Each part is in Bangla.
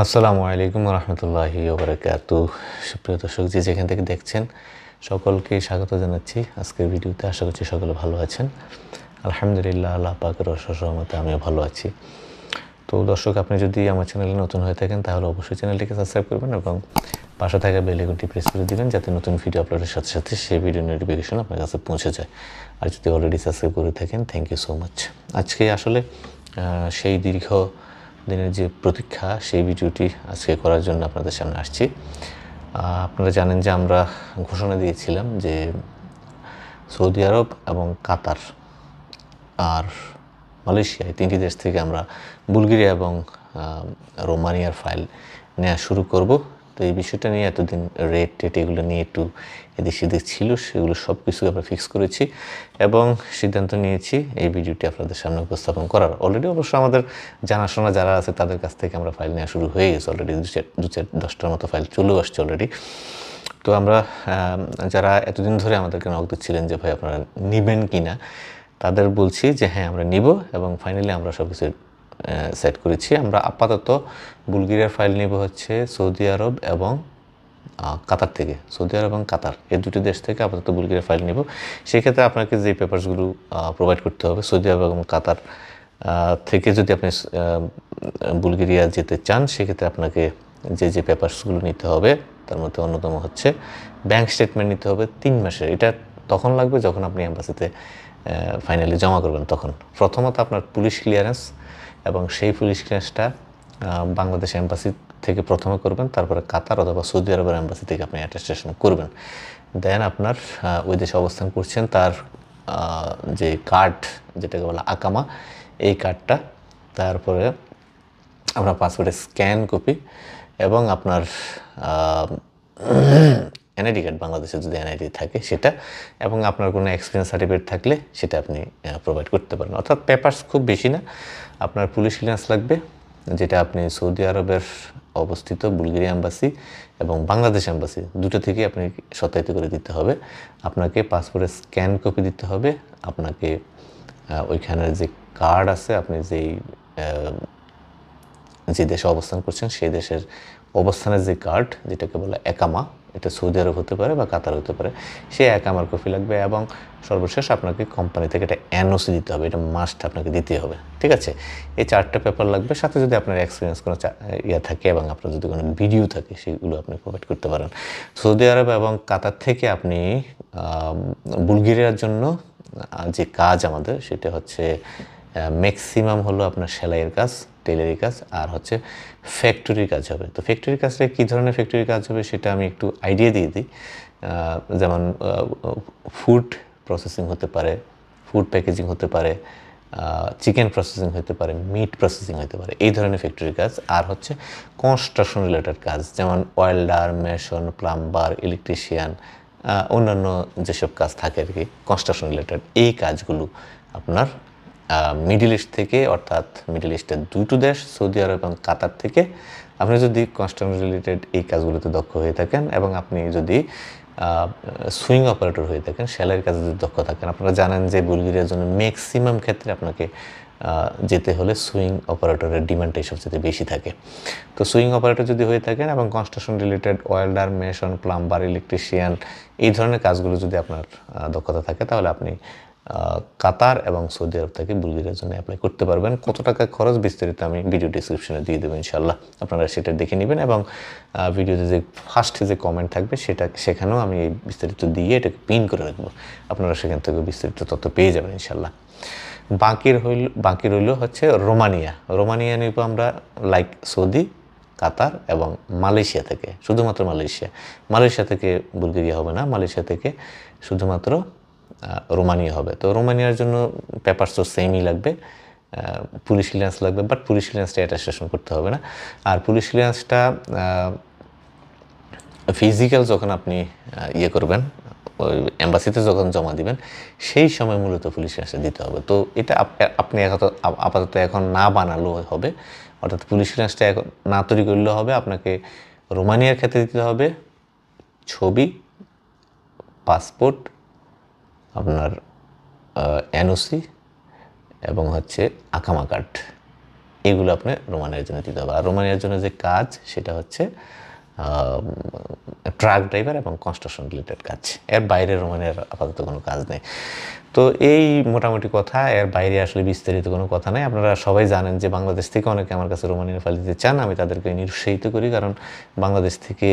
আসসালামু আলাইকুম রহমতুল্লাহি ওবরাকাতুহ। সুপ্রিয় দর্শক, যে যেখান থেকে দেখছেন সকলকে স্বাগত জানাচ্ছি আজকের ভিডিওতে। আশা করছি সকলে ভালো আছেন। আলহামদুলিল্লাহ, আল্লাহ পাকের অশেষ রহমতে আমিও ভালো আছি। তো দর্শক, আপনি যদি আমার চ্যানেলে নতুন হয়ে থাকেন তাহলে অবশ্যই চ্যানেলটিকে সাবস্ক্রাইব করবেন এবং পাশে থাকা বেল আইকনটি প্রেস করে দিবেন, যাতে নতুন ভিডিও আপলোডের সাথে সাথে সেই ভিডিও নোটিফিকেশন আপনার কাছে পৌঁছে যায়। আর যদি অলরেডি সাবস্ক্রাইব করে থাকেন, থ্যাংক ইউ সো মাচ। আজকে আসলে সেই দীর্ঘ দিনের যে প্রতীক্ষা, সেই ভিডিওটি আজকে করার জন্য আপনাদের সামনে আসছি। আপনারা জানেন যে আমরা ঘোষণা দিয়েছিলাম যে সৌদি আরব এবং কাতার আর মালয়েশিয়া, এই তিনটি দেশ থেকে আমরা বুলগেরিয়া এবং রোমানিয়ার ফাইল নেওয়া শুরু করব। তো এই বিষয়টা নিয়ে এতদিন টেট এগুলো নিয়ে একটু এদিক সেদিক ছিল, সেগুলো সব কিছু আমরা ফিক্স করেছি এবং সিদ্ধান্ত নিয়েছি এই ভিডিওটি আপনাদের সামনে উপস্থাপন করার। অলরেডি অবশ্য আমাদের জানাশোনা যারা আছে তাদের কাছ থেকে আমরা ফাইল নেওয়া শুরু হয়ে গেছে। অলরেডি 10টার মতো ফাইল চলেও আসছে অলরেডি। তো আমরা যারা এতদিন ধরে আমাদেরকে নক দিচ্ছিলেন যে ভাই আপনারা নেবেন কি না, তাদের বলছি যে হ্যাঁ, আমরা নিব এবং ফাইনালি আমরা সব কিছু সেট করেছি। আমরা আপাতত বুলগেরিয়ার ফাইল নিব হচ্ছে সৌদি আরব এবং কাতার থেকে। সৌদি আরব এবং কাতার, এই দুটি দেশ থেকে আপাতত বুলগেরিয়ার ফাইল নিব। সেক্ষেত্রে আপনাকে যে পেপারসগুলো প্রোভাইড করতে হবে, সৌদি আরব এবং কাতার থেকে যদি আপনি বুলগেরিয়া যেতে চান, সেক্ষেত্রে আপনাকে যে পেপারসগুলো নিতে হবে তার মধ্যে অন্যতম হচ্ছে ব্যাংক স্টেটমেন্ট নিতে হবে 3 মাসের। এটা তখন লাগবে যখন আপনি এম্বাসিতে ফাইনালি জমা করবেন। তখন প্রথমত আপনার পুলিশ ক্লিয়ারেন্স, এবং সেই পুলিশ ক্লিয়ারেন্সটা বাংলাদেশ এম্বাসি থেকে প্রথমে করবেন, তারপরে কাতার অথবা সৌদি আরবের এম্বাসি থেকে আপনি অ্যাটেস্টেশন করবেন। দেন আপনার ওই দেশে অবস্থান করছেন তার যে কার্ড, যেটাকে বলা আকামা, এই কার্ডটা, তারপরে আপনার পাসপোর্টের স্ক্যান কপি এবং আপনার এনআইডি কার্ড, বাংলাদেশে যদি এনআইডি থাকে সেটা, এবং আপনার কোনো এক্সপিরিয়েন্স সার্টিফিকেট থাকলে সেটা আপনি প্রোভাইড করতে পারেন। অর্থাৎ পেপারস খুব বেশি না। আপনার পুলিশ ক্লিয়ারেন্স লাগবে, যেটা আপনি সৌদি আরবের অবস্থিত বুলগেরিয়া এম্বাসি এবং বাংলাদেশ এম্বাসি দুটো থেকে আপনি সত্যায়িত করে দিতে হবে। আপনাকে পাসপোর্টের স্ক্যান কপি দিতে হবে, আপনাকে ওইখানের যে কার্ড আছে, আপনি যে দেশে অবস্থান করছেন সেই দেশের অবস্থানের যে কার্ড, যেটাকে বলে একামা, এটা সৌদি আরব হতে পারে বা কাতার হতে পারে, সেই একামার কপি লাগবে। এবং সর্বশেষ আপনাকে কোম্পানি থেকে একটা এনওসি দিতে হবে, এটা মাস্ট আপনাকে দিতে হবে। ঠিক আছে, এই 4টা পেপার লাগবে। সাথে যদি আপনার এক্সপিরিয়েন্স কোনো থাকে এবং আপনার যদি কোনো ভিডিও থাকে, সেগুলো আপনি প্রোভাইড করতে পারেন। সৌদি আরব এবং কাতার থেকে আপনি বুলগেরিয়ার জন্য যে কাজ আমাদের, সেটা হচ্ছে ম্যাক্সিমাম হলো আপনার সেলাইয়ের কাজ, টেলারি কাজ, আর হচ্ছে ফ্যাক্টরির কাজ হবে। তো ফ্যাক্টরির কাজটা কী ধরনের ফ্যাক্টরির কাজ হবে সেটা আমি একটু আইডিয়া দিয়ে দিই। যেমন ফুড প্রসেসিং হতে পারে, ফুড প্যাকেজিং হতে পারে, চিকেন প্রসেসিং হতে পারে, মিট প্রসেসিং হতে পারে, এই ধরনের ফ্যাক্টরির কাজ। আর হচ্ছে কনস্ট্রাকশন রিলেটেড কাজ, যেমন ওয়েল্ডার, মেশন, প্লাম্বার, ইলেকট্রিশিয়ান, অন্যান্য যেসব কাজ থাকে আর কি কনস্ট্রাকশন রিলেটেড, এই কাজগুলো আপনার মিডল ইস্ট থেকে, অর্থাৎ মিডল ইস্টের দুটো দেশ সৌদি আরব এবং কাতার থেকে আপনি যদি কনস্ট্রাকশন রিলেটেড এই কাজগুলোতে দক্ষ হয়ে থাকেন, এবং আপনি যদি সুইং অপারেটর হয়ে থাকেন, সেলাইয়ের কাজে যদি দক্ষ থাকেন, আপনারা জানেন যে বুলগেরিয়ার জন্য ম্যাক্সিমাম ক্ষেত্রে আপনাকে যেতে হলে সুইং অপারেটরের ডিমান্ডটাই সবচেয়ে বেশি থাকে। তো সুইং অপারেটর যদি হয়ে থাকেন এবং construction related welder, mason, plumber, electrician, এই ধরনের কাজগুলো যদি আপনার দক্ষতা থাকে, তাহলে আপনি কাতার এবং সৌদি আরব থেকে বুলগেরিয়ার জন্য অ্যাপ্লাই করতে পারবেন। কত টাকা খরচ বিস্তারিত আমি ভিডিও ডিসক্রিপশনে দিয়ে দেবো ইনশাল্লাহ, আপনারা সেটা দেখে নেবেন। এবং ভিডিওতে যে ফার্স্টে যে কমেন্ট থাকবে সেখানেও আমি এই বিস্তারিত দিয়ে এটাকে পিন করে রাখবো, আপনারা সেখান থেকে বিস্তারিত তথ্য পেয়ে যাবেন ইনশাল্লাহ। বাকি রইল হচ্ছে রোমানিয়া নিব আমরা, লাইক সৌদি, কাতার এবং মালয়েশিয়া থেকে, শুধুমাত্র মালয়েশিয়া থেকে বুলগেরিয়া হবে না, মালয়েশিয়া থেকে শুধুমাত্র রোমানিয়া হবে। তো রোমানিয়ার জন্য পেপারস তো সেমই লাগবে, পুলিশ ক্লিয়ারেন্স লাগবে, বাট পুলিশ ক্লিয়ারেন্সটা অ্যাটেস্টেশন করতে হবে না। আর পুলিশ ক্লিয়ারেন্সটা ফিজিক্যাল যখন আপনি করবেন, ওই এম্বাসিতে যখন জমা দিবেন, সেই সময় মূলত পুলিশ ক্লিয়ারেন্সটা দিতে হবে। তো এটা আপনি আপাতত এখন না বানালেও হবে, অর্থাৎ পুলিশ ক্লিয়ারেন্সটা এখন না তৈরি করলেও হবে। আপনাকে রোমানিয়ার ক্ষেত্রে দিতে হবে ছবি, পাসপোর্ট, আপনার এনওসি এবং হচ্ছে আকামা কার্ড, এগুলো আপনি রোমানিয়ার জন্য দিতে হবে। আর রোমানিয়ার জন্য যে কাজ সেটা হচ্ছে ট্রাক ড্রাইভার এবং কনস্ট্রাকশন রিলেটেড কাজ। এর বাইরে রোমানিয়ার আপাতত কোনো কাজ নেই। তো এই মোটামুটি কথা, এর বাইরে আসলে বিস্তারিত কোনো কথা নেই। আপনারা সবাই জানেন যে বাংলাদেশ থেকে অনেকে আমার কাছে রোমানিয়ার ফাইল দিতে চান, আমি তাদেরকে নিরুৎসাহিত করি, কারণ বাংলাদেশ থেকে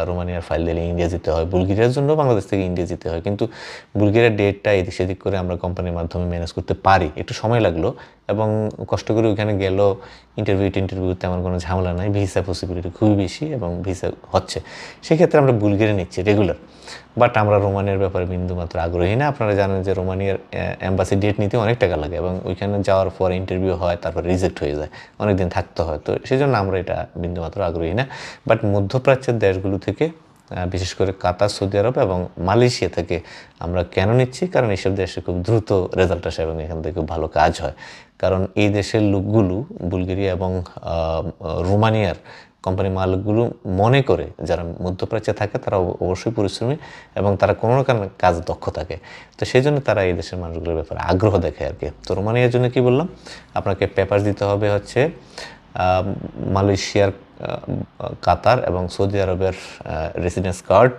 রোমানিয়ার ফাইল দিলে ইন্ডিয়া যেতে হয়, বুলগেরিয়ার জন্য বাংলাদেশ থেকে ইন্ডিয়া যেতে হয়, কিন্তু বুলগেরিয়ার ডেটটা এদিক সেদিক করে আমরা কোম্পানির মাধ্যমে ম্যানেজ করতে পারি। একটু সময় লাগলো এবং কষ্ট করে ওইখানে গেলেও ইন্টারভিউ তেমন কোনো ঝামেলা নাই, ভিসা পসিবিলিটি খুবই বেশি এবং ভিসা হচ্ছে, সেক্ষেত্রে আমরা বুলগেরিয়া নিচ্ছি রেগুলার। বাট আমরা রোমানিয়ার ব্যাপারে বিন্দুমাত্র আগ্রহী না। আপনারা জানেন যে রোমানিয়ার এম্বাসি ডেট নিতে অনেক টাকা লাগে এবং ওইখানে যাওয়ার পর ইন্টারভিউ হয়, তারপর রিজেক্ট হয়ে যায়, অনেক দিন থাকতে হয়। তো সেই জন্য আমরা এটা বিন্দুমাত্র আগ্রহী না। বাট মধ্যপ্রাচ্যের দেশগুলো থেকে, বিশেষ করে কাতার, সৌদি আরব এবং মালয়েশিয়া থেকে আমরা কেন নিচ্ছি, কারণ এইসব দেশে খুব দ্রুত রেজাল্ট আসে এবং এখান থেকে খুব ভালো কাজ হয়। কারণ এই দেশের লোকগুলো, বুলগেরিয়া এবং রোমানিয়ার কোম্পানির মালিকগুলো মনে করে যারা মধ্যপ্রাচ্যে থাকে তারা অবশ্যই পরিশ্রমী এবং তারা কোনো না কোনো কাজ দক্ষ থাকে। তো সেই জন্য তারা এই দেশের মানুষগুলোর ব্যাপারে আগ্রহ দেখে আর কি। তো রোমানিয়ার জন্য কি বললাম, আপনাকে পেপার দিতে হবে হচ্ছে মালয়েশিয়ার, কাতার এবং সৌদি আরবের রেসিডেন্স কার্ড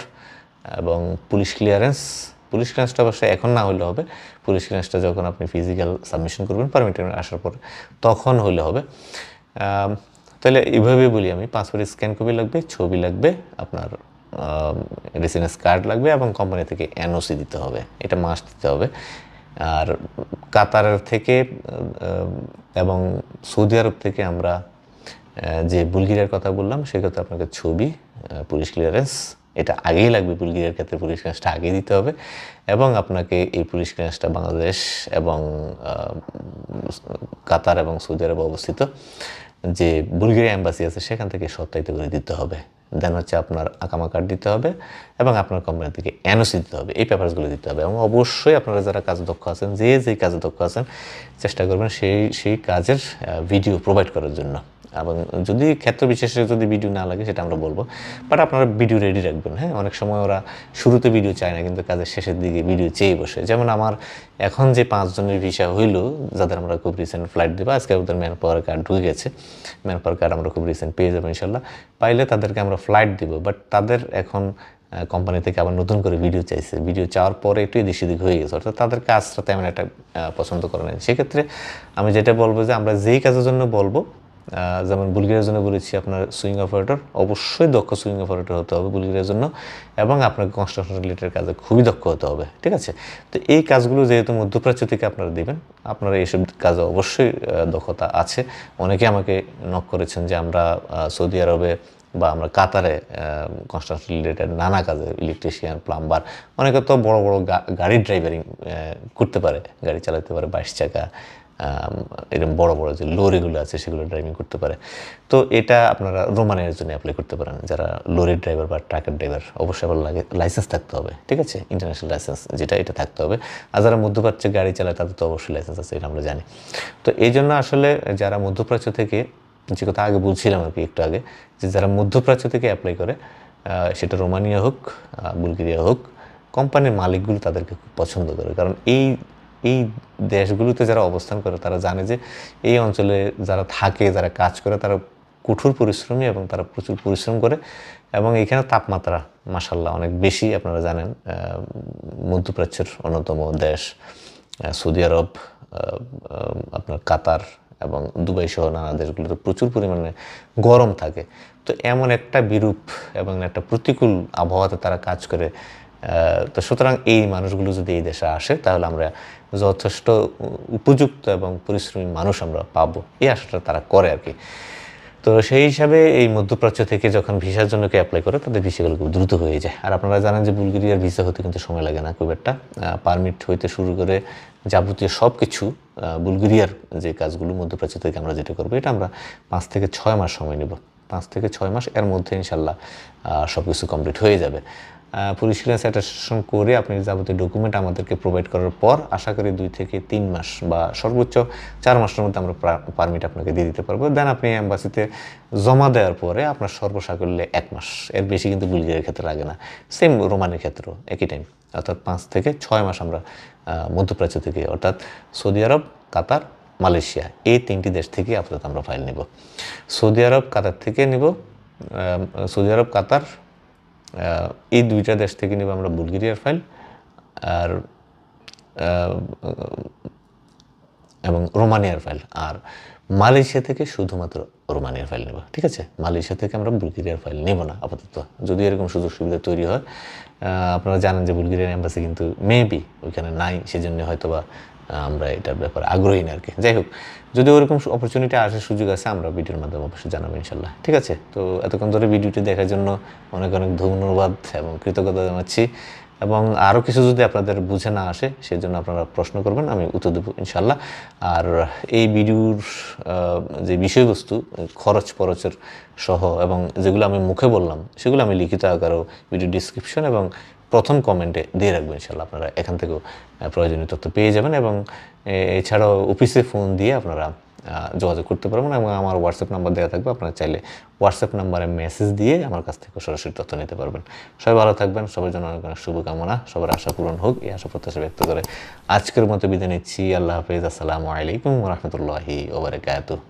এবং পুলিশ ক্লিয়ারেন্সটা অবশ্যই এখন না হলে হবে। পুলিশ ক্লিয়ারেন্সটা যখন আপনি ফিজিক্যাল সাবমিশন করবেন পারমিট আসার পর, তখন হলে হবে। তাহলে এইভাবে বলি আমি, পাসপোর্ট স্ক্যান কপি লাগবে, ছবি লাগবে, আপনার রেসিডেন্স কার্ড লাগবে এবং কোম্পানি থেকে এনওসি দিতে হবে, এটা মাস্ট দিতে হবে। আর কাতারের থেকে এবং সৌদি আরব থেকে আমরা যে বুলগেরিয়ার কথা বললাম সেক্ষেত্রে আপনাকে ছবি, পুলিশ ক্লিয়ারেন্স এটা আগেই লাগবে। বুলগেরিয়ার ক্ষেত্রে পুলিশ ক্লিয়ারেন্সটা আগেই দিতে হবে এবং আপনাকে এই পুলিশ ক্লিয়ারেন্সটা বাংলাদেশ এবং কাতার এবং সৌদি আরবে অবস্থিত যে বুলগেরিয়া এম্বাসি আছে সেখান থেকে সত্যায়িত করে দিতে হবে। দেন হচ্ছে আপনার আকামা কার্ড দিতে হবে এবং আপনার কোম্পানি থেকে এনওসি দিতে হবে, এই পেপারসগুলো দিতে হবে। এবং অবশ্যই আপনারা যারা কাজে দক্ষ আছেন, যেই কাজে দক্ষ আছেন, চেষ্টা করবেন সেই কাজের ভিডিও প্রোভাইড করার জন্য। এবং যদি ক্ষেত্র বিশেষে যদি ভিডিও না লাগে সেটা আমরা বলবো, বাট আপনারা ভিডিও রেডি রাখবেন। হ্যাঁ, অনেক সময় ওরা শুরুতে ভিডিও চায় না, কিন্তু কাজের শেষের দিকে ভিডিও চেয়ে বসে। যেমন আমার এখন যে 5 জনের ভিসা হইলো, যাদের আমরা খুব রিসেন্ট ফ্লাইট দেবো, আজকে ওদের ম্যান পাওয়ার কার্ড ঢুকে গেছে, ম্যান পাওয়ার কার্ড আমরা খুব রিসেন্ট পেয়ে যাবো ইনশাল্লাহ। পাইলে তাদেরকে আমরা ফ্লাইট দিব, বাট তাদের এখন কোম্পানি থেকে আবার নতুন করে ভিডিও চাইছে, ভিডিও চাওয়ার পরে একটু এদিক সেদিক হয়ে গেছে, অর্থাৎ তাদের কাজটা তেমন একটা পছন্দ করে নেয়। সেক্ষেত্রে আমি যেটা বলবো যে আমরা যেই কাজের জন্য বলবো, যেমন বুলগেরিয়ার জন্য বলেছি আপনার সুইং অপারেটর, অবশ্যই দক্ষ সুইং অপারেটর হতে হবে বুলগেরিয়ার জন্য, এবং আপনাকে কনস্ট্রাকশন রিলেটেড কাজে খুবই দক্ষ হতে হবে, ঠিক আছে। তো এই কাজগুলো যেহেতু মধ্যপ্রাচ্য থেকে আপনারা দেবেন, আপনারা এইসব কাজে অবশ্যই দক্ষতা আছে। অনেকে আমাকে নক করেছেন যে আমরা সৌদি আরবে বা আমরা কাতারে কনস্ট্রাকশন রিলেটেড নানা কাজে, ইলেকট্রিশিয়ান, প্লাম্বার, অনেকে তো বড় বড় গাড়ির ড্রাইভারিং করতে পারে, গাড়ি চালাতে পারে, 22 চাকা, এরকম বড় বড় যে লরিগুলো আছে সেগুলো ড্রাইভিং করতে পারে। তো এটা আপনারা রোমানিয়ার জন্য অ্যাপ্লাই করতে পারেন, যারা লরির ড্রাইভার বা ট্রাকের ড্রাইভার। অবশ্যই আবার লাইসেন্স থাকতে হবে, ঠিক আছে, ইন্টারন্যাশনাল লাইসেন্স যেটা, এটা থাকতে হবে। আর যারা মধ্যপ্রাচ্যে গাড়ি চালায় তাদের তো অবশ্যই লাইসেন্স আছে, এটা আমরা জানি। তো এই জন্য আসলে যারা মধ্যপ্রাচ্য থেকে, যে কথা আগে বলছিলাম আর কি একটু আগে, যে যারা মধ্যপ্রাচ্য থেকে অ্যাপ্লাই করে, সেটা রোমানিয়া হোক, বুলগেরিয়া হোক, কোম্পানির মালিকগুলো তাদেরকে খুব পছন্দ করে। কারণ এই দেশগুলোতে যারা অবস্থান করে তারা জানে যে এই অঞ্চলে যারা থাকে, যারা কাজ করে, তারা কঠোর পরিশ্রমী এবং তারা প্রচুর পরিশ্রম করে। এবং এখানে তাপমাত্রা মাশাআল্লাহ অনেক বেশি। আপনারা জানেন মধ্যপ্রাচ্যের অন্যতম দেশ সৌদি আরব, আপনার কাতার এবং দুবাই সহ নানা দেশগুলোতে প্রচুর পরিমাণে গরম থাকে। তো এমন একটা বিরূপ এবং একটা প্রতিকূল আবহাওয়াতে তারা কাজ করে। তো সুতরাং এই মানুষগুলো যদি এই দেশে আসে তাহলে আমরা যথেষ্ট উপযুক্ত এবং পরিশ্রমী মানুষ আমরা পাবো, এই আশাটা তারা করে আর কি। তো সেই হিসাবে এই মধ্যপ্রাচ্য থেকে যখন ভিসার জন্য কেউ অ্যাপ্লাই করে তাদের ভিসাগুলো খুব দ্রুত হয়ে যায়। আর আপনারা জানেন যে বুলগেরিয়ার ভিসা হতে কিন্তু সময় লাগে না খুব একটা, পারমিট হইতে শুরু করে যাবতীয় সব কিছু, বুলগেরিয়ার যে কাজগুলো মধ্যপ্রাচ্য থেকে আমরা যেটা করবো, এটা আমরা 5 থেকে 6 মাস সময় নেব। 5 থেকে 6 মাস, এর মধ্যে ইনশাল্লাহ সব কিছু কমপ্লিট হয়ে যাবে। পুলিশ ক্লিয়ারেন্স অ্যাটাস্টেশন করে আপনি যাবতীয় ডকুমেন্ট আমাদেরকে প্রোভাইড করার পর আশা করি 2 থেকে 3 মাস বা সর্বোচ্চ 4 মাসের মধ্যে আমরা পারমিট আপনাকে দিয়ে দিতে পারবো। দেন আপনি অ্যাম্বাসিতে জমা দেওয়ার পরে আপনার সর্বসাকল্যে 1 মাস, এর বেশি কিন্তু বুলগেরিয়ার ক্ষেত্রে লাগে না। সেম রোমানের ক্ষেত্রেও একই টাইম, অর্থাৎ 5 থেকে 6 মাস আমরা মধ্যপ্রাচ্য থেকে, অর্থাৎ সৌদি আরব, কাতার, মালয়েশিয়া, এই 3টি দেশ থেকে আপাতত আমরা ফাইল নেব। সৌদি আরব, কাতার থেকে নেব। সৌদি আরব, কাতার, এই 2টা দেশ থেকে নেব আমরা বুলগেরিয়ার ফাইল, আর এবং রোমানিয়ার ফাইল। আর মালয়েশিয়া থেকে শুধুমাত্র রোমানিয়ার ফাইল নেব, ঠিক আছে? মালয়েশিয়া থেকে আমরা বুলগেরিয়ার ফাইল নেব না আপাতত, যদি এরকম সুযোগ সুবিধা তৈরি হয়। আপনারা জানেন যে বুলগেরিয়ার এম্বাসি কিন্তু মেবি ওইখানে নাই, সেজন্য হয়তো বা আমরা এটার ব্যাপারে আগ্রহী না আর কি। যাই হোক, যদি ওরকম অপরচুনিটি আসার সুযোগ আছে আমরা ভিডিওর মাধ্যমে অবশ্যই জানাবো ইনশাল্লাহ, ঠিক আছে? তো এতক্ষণ ধরে ভিডিওটি দেখার জন্য অনেক অনেক ধন্যবাদ এবং কৃতজ্ঞতা জানাচ্ছি। এবং আরও কিছু যদি আপনাদের বুঝে না আসে সেজন্য আপনারা প্রশ্ন করবেন, আমি উত্তর দেবো ইনশাল্লাহ। আর এই ভিডিওর যে বিষয়বস্তু খরচ পরচের সহ এবং যেগুলো আমি মুখে বললাম সেগুলো আমি লিখিত আকারেও ভিডিও ডিসক্রিপশন এবং প্রথম কমেন্টে দিয়ে রাখবো ইনশাল্লাহ। আপনারা এখান থেকেও প্রয়োজনীয় তথ্য পেয়ে যাবেন। এবং এছাড়াও অফিসে ফোন দিয়ে আপনারা যোগাযোগ করতে পারবেন এবং আমার হোয়াটসঅ্যাপ নাম্বার দেওয়া থাকবে, আপনারা চাইলে হোয়াটসঅ্যাপ নাম্বারে মেসেজ দিয়ে আমার কাছ থেকে সরাসরি তথ্য নিতে পারবেন। সবাই ভালো থাকবেন, সবার জন্য অনেক অনেক শুভকামনা, সবার আশা পূরণ হোক এই আশা প্রত্যাশা ব্যক্ত করে আজকের মতো বিদায় নিচ্ছি। আল্লাহ হাফেজ, আসসালামু আলাইকুম ওয়া রাহমাতুল্লাহি ওয়া বারাকাতুহু।